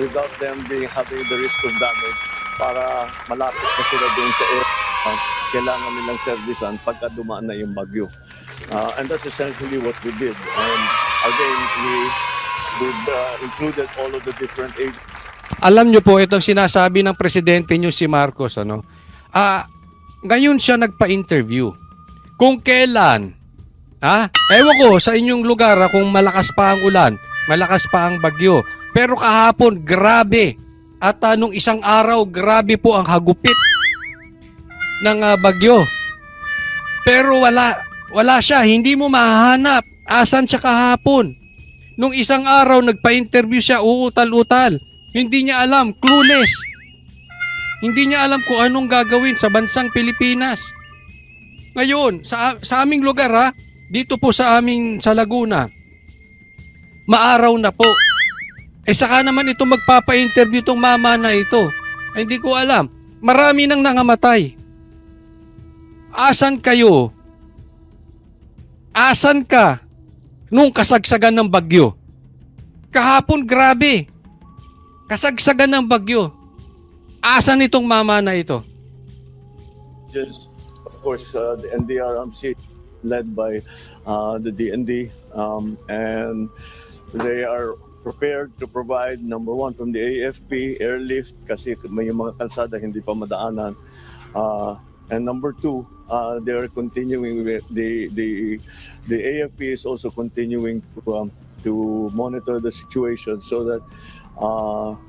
without them having the risk of damage para malapit na sila doon sa area kailangan nilang servisan pagka dumaan na yung bagyo. And that's essentially what we did. And again, we included all of the different agencies. Alam nyo po, itong sinasabi ng presidente nyo si Marcos, ngayon siya nagpa-interview. Kung kailan, ewan ko sa inyong lugar kung malakas pa ang ulan, malakas pa ang bagyo. Pero kahapon, grabe. At nung isang araw, grabe po ang hagupit ng bagyo. Pero wala siya, hindi mo mahahanap. Asan siya kahapon? Nung isang araw, nagpa-interview siya, uutal-utal. Hindi niya alam, clueless. Hindi niya alam kung anong gagawin sa bansang Pilipinas. Ngayon, sa aming lugar dito po sa Laguna, maaraw na po. Saka naman ito magpapa-interview tong mama na ito. Hindi ko alam. Marami nang nangamatay. Asan kayo? Asan ka nung kasagsagan ng bagyo? Kahapon grabe. Kasagsagan ng bagyo. Asan itong mama na ito? Just, of course, the NDRMC led by the DND, and they are prepared to provide, number one, from the AFP, airlift, kasi may mga kalsada hindi pa madaanan. And number two, they are continuing with the AFP is also continuing to monitor the situation so that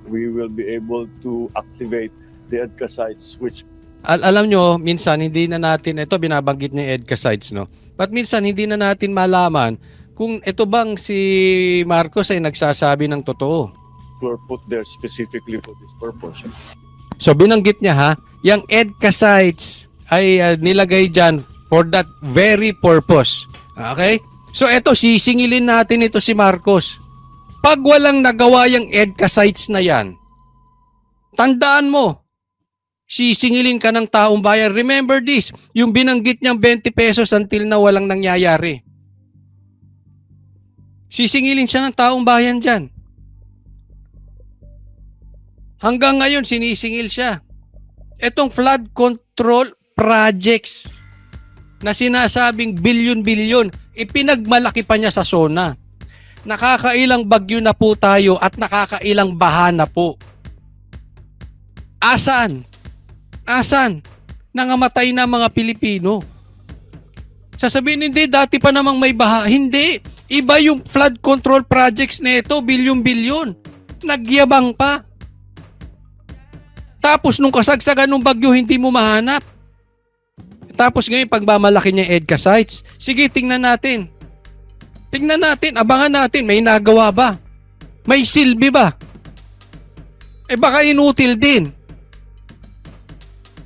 we will be able to activate the EDCA sites which Alam nyo, minsan hindi na natin, ito binabanggit niya EDCA sites, no? But minsan hindi na natin malaman kung ito bang si Marcos ay nagsasabi ng totoo. were put there specifically for this purpose. So binanggit niya yung EDCA sites ay nilagay dyan for that very purpose. Okay? So ito, sisingilin natin ito si Marcos. Pag walang nagawa yung EDCA sites na yan, tandaan mo, sisingilin ka ng taong bayan. Remember this, yung binanggit niyang 20 pesos until na walang nangyayari. Sisingilin siya ng taong bayan dyan. Hanggang ngayon, sinisingil siya. Etong flood control projects na sinasabing bilyon-bilyon, ipinagmalaki pa niya sa SONA. Nakakailang bagyo na po tayo at nakakailang baha na po. Asan? Asan? Nangamatay na mga Pilipino. Sasabihin, hindi, dati pa namang may baha. Hindi. Iba yung flood control projects na ito, bilyon-bilyon. Nagyabang pa. Tapos nung kasagsagan ng bagyo, hindi mo mahanap. Tapos ngayon, pagmamalaki niya EDCA sites, sige, tingnan natin. Tingnan natin, abangan natin, may nagawa ba? May silbi ba? Baka inutil din.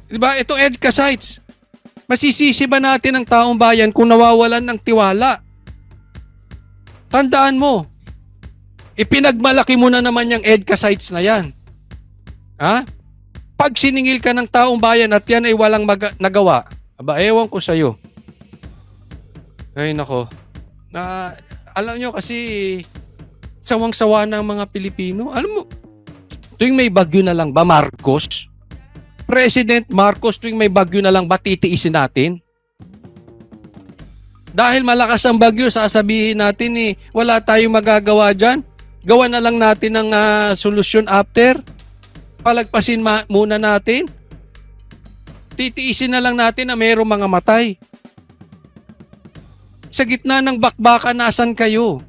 Diba? Ito EDCA sites. Masisisi ba natin ang taong bayan kung nawawalan ng tiwala? Tandaan mo, ipinagmalaki mo na naman yung EDCA sites na yan. Pag siningil ka ng taong bayan at yan ay walang nagawa, ewan ko sa'yo. Ay nako. Alam nyo kasi, sawang-sawa ng mga Pilipino. Alam mo, tuwing may bagyo na lang ba, Marcos? President Marcos, tuwing may bagyo na lang ba, titiisin natin? Dahil malakas ang bagyo, sasabihin natin wala tayong magagawa dyan. Gawa na lang natin ng solusyon after. Palagpasin muna natin. Titiisin na lang natin na mayroong mga matay. Sa gitna ng bakbakan, nasan kayo?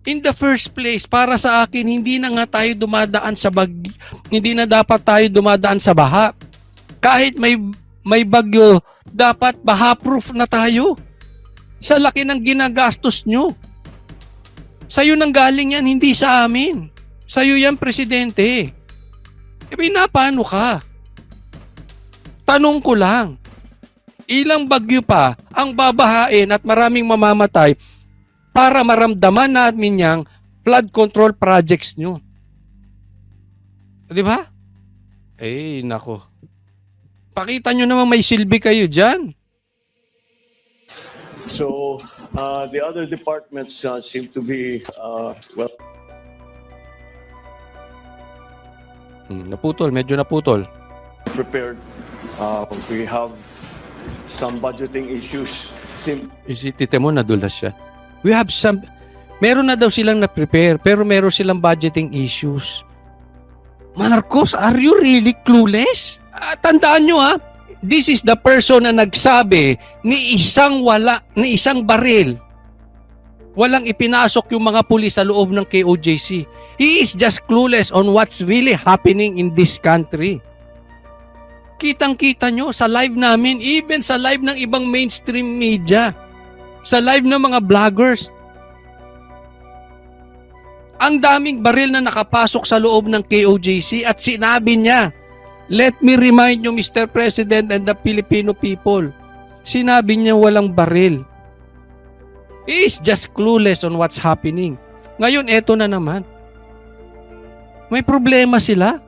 In the first place, para sa akin, hindi na nga tayo dumadaan sa bagyo. Hindi na dapat tayo dumadaan sa baha. Kahit may bagyo, dapat baha-proof na tayo. Sa laki ng ginagastos nyo. Sa'yo nang galing yan, hindi sa amin. Sa'yo yan, Presidente. Paano ka? Tanong ko lang. Ilang bagyo pa ang babahain at maraming mamamatay para maramdaman namin yung flood control projects nyo. Di ba? Nako. Pakita nyo naman may silbi kayo dyan. So the other departments seem to be Naputol, medyo naputol. prepared. We have some budgeting issues. Isitite mo, nadulas siya. We have some, meron na daw silang na-prepare, pero meron silang budgeting issues. Marcos, are you really clueless? Tandaan nyo this is the person na nagsabi ni isang baril. Walang ipinasok yung mga pulis sa loob ng KOJC. He is just clueless on what's really happening in this country. Kitang-kita nyo sa live namin, even sa live ng ibang mainstream media, sa live ng mga vloggers. Ang daming baril na nakapasok sa loob ng KOJC at sinabi niya, let me remind you, Mr. President and the Filipino people, sinabi niya walang baril. He is just clueless on what's happening. Ngayon, eto na naman. May problema sila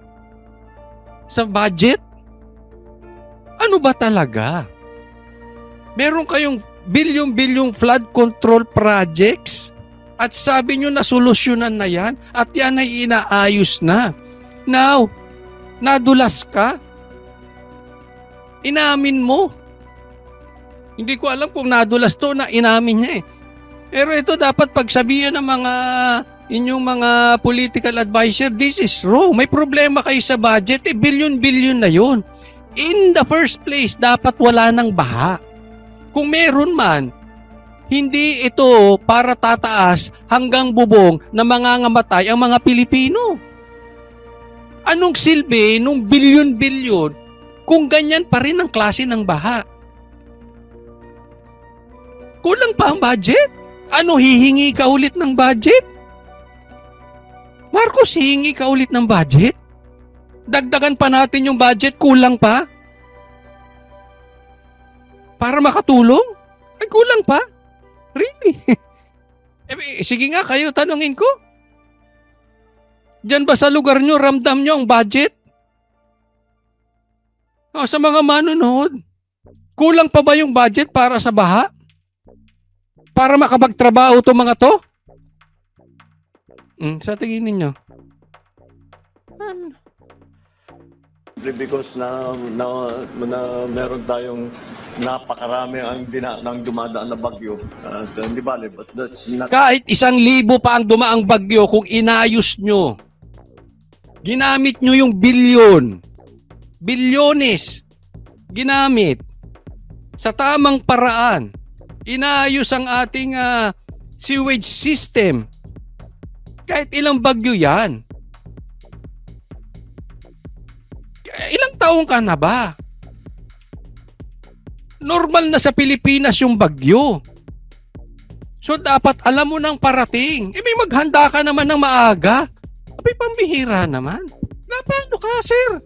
sa budget. Ano ba talaga? Meron kayong billion-billion flood control projects at sabi nyo na solusyonan na yan at yan ay inaayos na. Now, nadulas ka? Inamin mo. Hindi ko alam kung nadulas to na inamin niya eh. Pero ito dapat pagsabihan ng inyong mga political advisor, this is wrong. May problema kayo sa budget, billion-billion na yun. In the first place, dapat wala ng baha. Kung meron man, hindi ito para tataas hanggang bubong na mangangamatay ang mga Pilipino. Anong silbi nung billion-billion kung ganyan pa rin ang klase ng baha? Kulang pa ang budget? Ano, hihingi ka ulit ng budget? Marcos, hihingi ka ulit ng budget? Dagdagan pa natin yung budget, kulang pa? Para makatulong? Ay, kulang pa? Really? Sige nga, kayo, tanungin ko. Diyan ba sa lugar nyo, ramdam nyo ang budget? Sa mga manonood, kulang pa ba yung budget para sa baha? Para makapagtrabaho itong mga to? Sa tingin ninyo? Because na meron tayong napakarami ang dumadaan na bagyo. Hindi bale, but that's not... Kahit 1,000 pa ang dumaang bagyo kung inayos nyo. Ginamit nyo yung bilyones. Ginamit. Sa tamang paraan. Inayos ang ating sewage system. Kahit ilang bagyo yan. Ilang taong ka na ba? Normal na sa Pilipinas yung bagyo. So dapat alam mo nang parating. May maghanda ka naman ng maaga. Abay, pambihira naman. Paano ka, sir?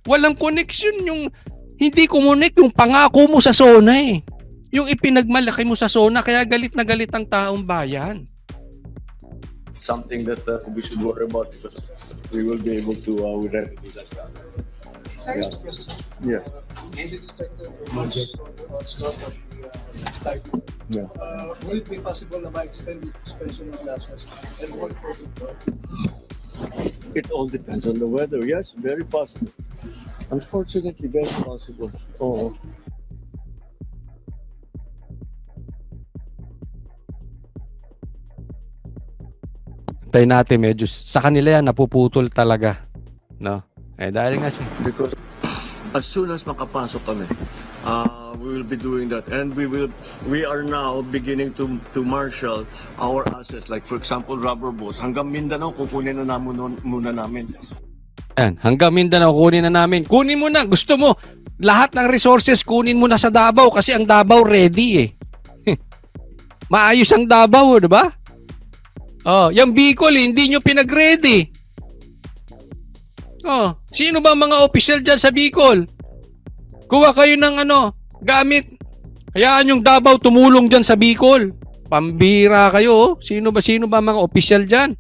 Walang connection yung hindi kumunik yung pangako mo sa SONA eh. Yung ipinagmalaki mo sa SONA kaya galit na galit ang taong bayan. Something that we should worry about because we will be able to remedy that. Yeah. Yeah. Will it be possible na ma-extend the suspension of classes and work for It all depends on the weather. Yes, very possible. Unfortunately, very possible. Oo. Tayo natin medyo sa kanila yan napuputol talaga. No? Dahil nga Because as soon as makapasok kami, we will be doing that, and we are now beginning to marshal our assets. Like for example, rubber boats hanggang Mindanao kukunin na muna namin. yan, hanggang Mindanao kunin na namin. Kunin mo na, gusto mo lahat ng resources kunin mo na sa Davao kasi ang Davao ready eh. Maayos ang Davao, 'di ba? Yung Bicol hindi nyo pinag-ready. Sino ba mga official dyan sa Bicol? Kuha kayo ng gamit. Hayaan yung Davao tumulong dyan sa Bicol. Pambira kayo. Sino ba mga official dyan?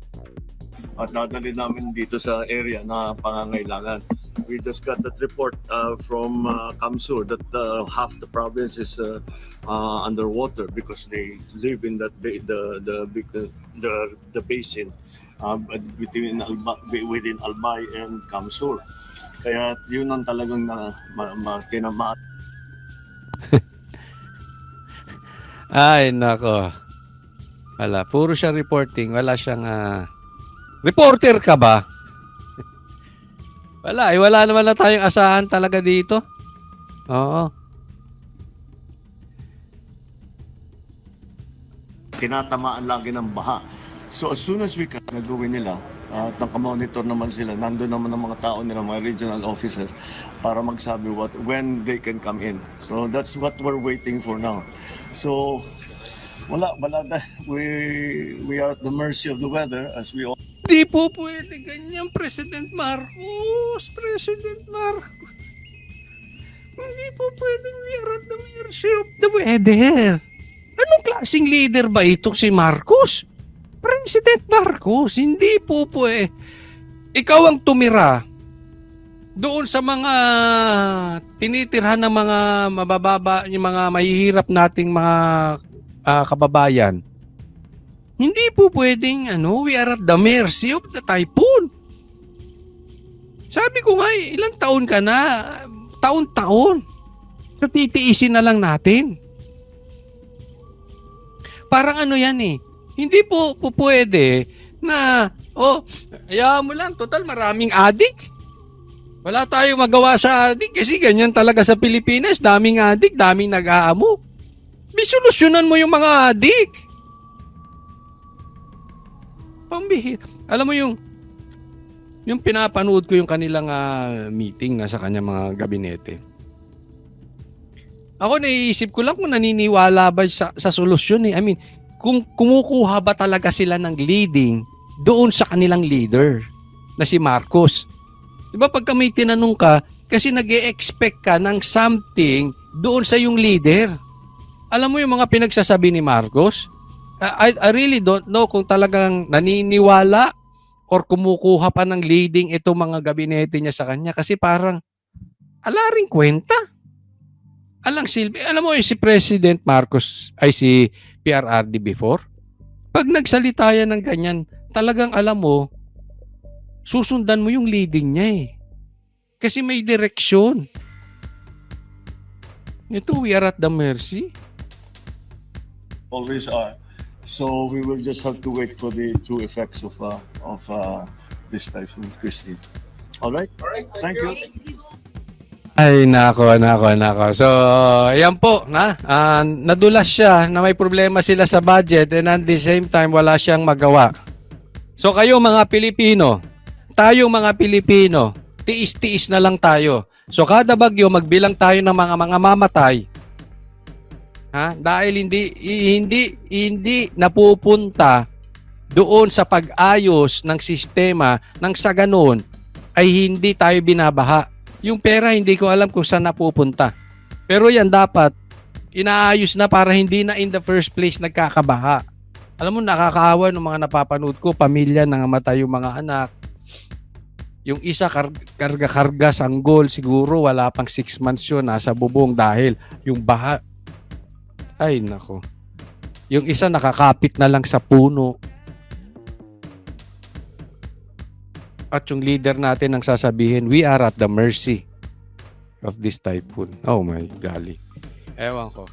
At dadali namin dito sa area na pangangailangan. We just got that report from Kamsur that half the province is underwater because they live in that the basin within Albay and Kamsur. Kaya yun ang talagang tinama. Ay, nako. Wala, puro siya reporting. Wala siyang... reporter ka ba? Wala, wala naman na tayong asahan talaga dito. Oo. Tinatamaan lagi ng baha. So as soon as we can, nagawin nila, at nakamonitor naman sila, nandun naman ang mga tao nila, mga regional officers, para magsabi when they can come in. So that's what we're waiting for now. So, wala we are at the mercy of the weather as we all. Hindi po pwede ganyan, President Marcos. President Marcos. Hindi po pwedeng we are at the mercy of the weather. Anong klaseng leader ba ito si Marcos? President Marcos, hindi po pwede. Ikaw ang tumira doon sa mga tinitirhan ng mga mabababa, yung mga mahihirap nating mga kababayan. Hindi po pwedeng we are at the mercy of the typhoon. Sabi ko nga, ilang taon ka na? Taon-taon. So titiisin na lang natin. Parang yan eh. Hindi po pwede na, hayaan mo lang, total maraming adik. Wala tayong magawa sa adik kasi ganyan talaga sa Pilipinas. Daming adik, daming nag-aamok. May solusyonan mo yung mga adik. Pambihir. Alam mo yung pinapanood ko yung kanilang meeting sa kanyang mga gabinete. Ako naiisip ko lang kung naniniwala ba sa solusyon eh. I mean, kung kumukuha ba talaga sila ng leading doon sa kanilang leader na si Marcos. Diba pagka may tinanong ka, kasi nag-e-expect ka ng something doon sa yung leader. Alam mo yung mga pinagsasabi ni Marcos? I really don't know kung talagang naniniwala or kumukuha pa ng leading itong mga gabinete niya sa kanya kasi parang ala ring kwenta. Alang silbi. Alam mo si President Marcos ay si PRRD before. Pag nagsalita yan ng ganyan, talagang alam mo, susundan mo yung leading niya eh. Kasi may direksyon. Ito, we are at the mercy. Always are. So we will just have to wait for the true effects of this typhoon, Christine. All right? Thank you. Ay, nako. So, ayan po, nadulas siya na may problema sila sa budget and at the same time, wala siyang magawa. So, kayo mga Pilipino, tayong mga Pilipino, tiis-tiis na lang tayo. So, kada bagyo, magbilang tayo ng mga mamatay. Dahil hindi napupunta doon sa pag-ayos ng sistema nang sa ganun ay hindi tayo binabaha. Yung pera hindi ko alam kung saan napupunta. Pero yan dapat inaayos na para hindi na in the first place nagkakabaha. Alam mo, nakakaawa ng mga napapanood ko, pamilya nangamatay yung mga anak. Yung isa karga-karga sanggol, siguro wala pang 6 months yun, nasa bubong dahil yung baha. Ay, nako. Yung isa nakakapit na lang sa puno. At yung leader natin ang sasabihin, we are at the mercy of this typhoon. Oh my golly. Ewan ko.